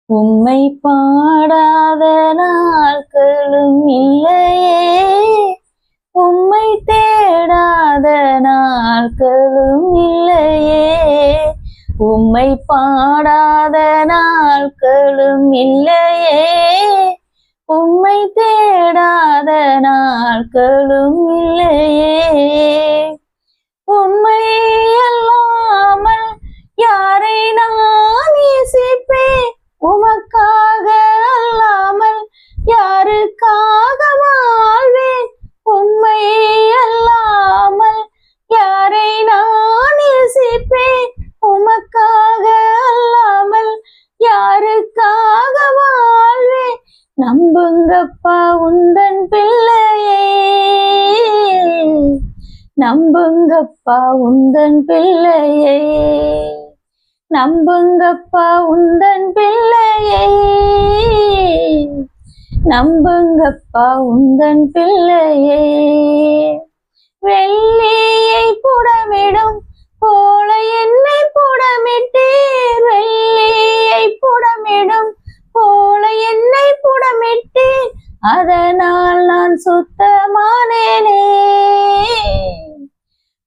உம்மை பாடாத நாட்களும் இல்லையே, உம்மை தேடாத நாட்களும் இல்லையே, உம்மை பாடாத நாட்களும் இல்லையே, உம்மை தேடாத நாட்களும் இல்லையே. உம்மை அல்லாமல் யாரை நான் நேசிப்பேன், உமக்காக அல்லாமல் யாருக்காக வாழ்வேன், உம்மை அல்லாமல் யாரை நான் நேசிப்பேன், உமக்காக அல்லாமல் யாருக்காக வாழ்வேன். நம்புங்கப்பா உந்தன் பிள்ளையே, நம்புங்கப்பா உந்தன் பிள்ளையே, நம்புங்கப்பா உந்தன் பிள்ளையே, நம்புங்கப்பா உந்தன் பிள்ளையே. வெள்ளியை புடமிடும் போல என்னை புடமிட்டீர், வெள்ளியை புடமிடும் போல என்னை புடமிட்டீர், அதனால் நான் சுத்தமானேனே.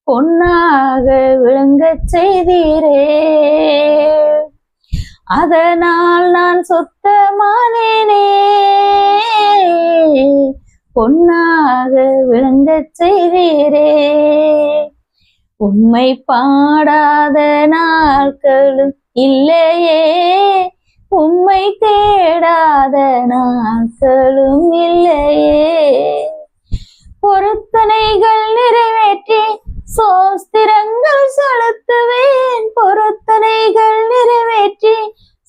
பொன்னாக விளங்கச் செய்தீரே, அதனால் நான் சுத்தமானேனே. பொன்னாக விளங்கச் செய்தீரே. உம்மை பாடாத நாட்களும் இல்லையே, உம்மை தேடாத நாட்களும் இல்லையே. பொருத்தனைகள் நிறைவேற்றி சோஸ்திரங்கள் செலுத்துவேன், பொருத்தனைகள் நிறைவேற்றி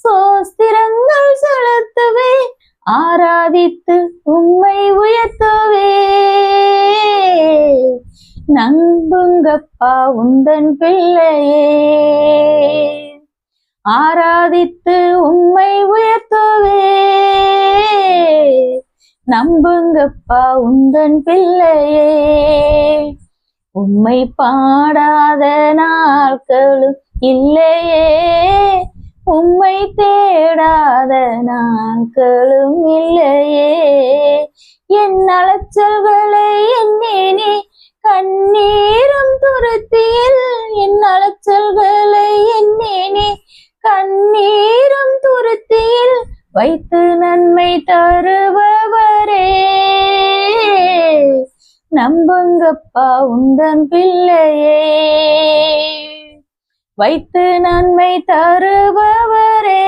சோஸ்திரங்கள் செலுத்துவேன், ஆராதித்து உம்மை உயர்த்துவேன். நம்புங்கப்பா உந்தன் பிள்ளையே, ஆராதித்து உம்மை உயர்த்துவேன். நம்புங்கப்பா உந்தன் பிள்ளையே. உம்மை பாடாத நாட்களும் இல்லையே, உம்மை தேடாத நாட்களும் இல்லையே. என் அலைச்சல்களை எண்ணி கண்ணீரும் துருத்தியில், என் அலைச்சல்களை எண்ணி கண்ணீரும் துருத்தியில் வைத்து நன்மை தருபவரே. நம்புங்கப்பா உந்தன் பிள்ளையே, வைத்து நன்மை தருபவரே.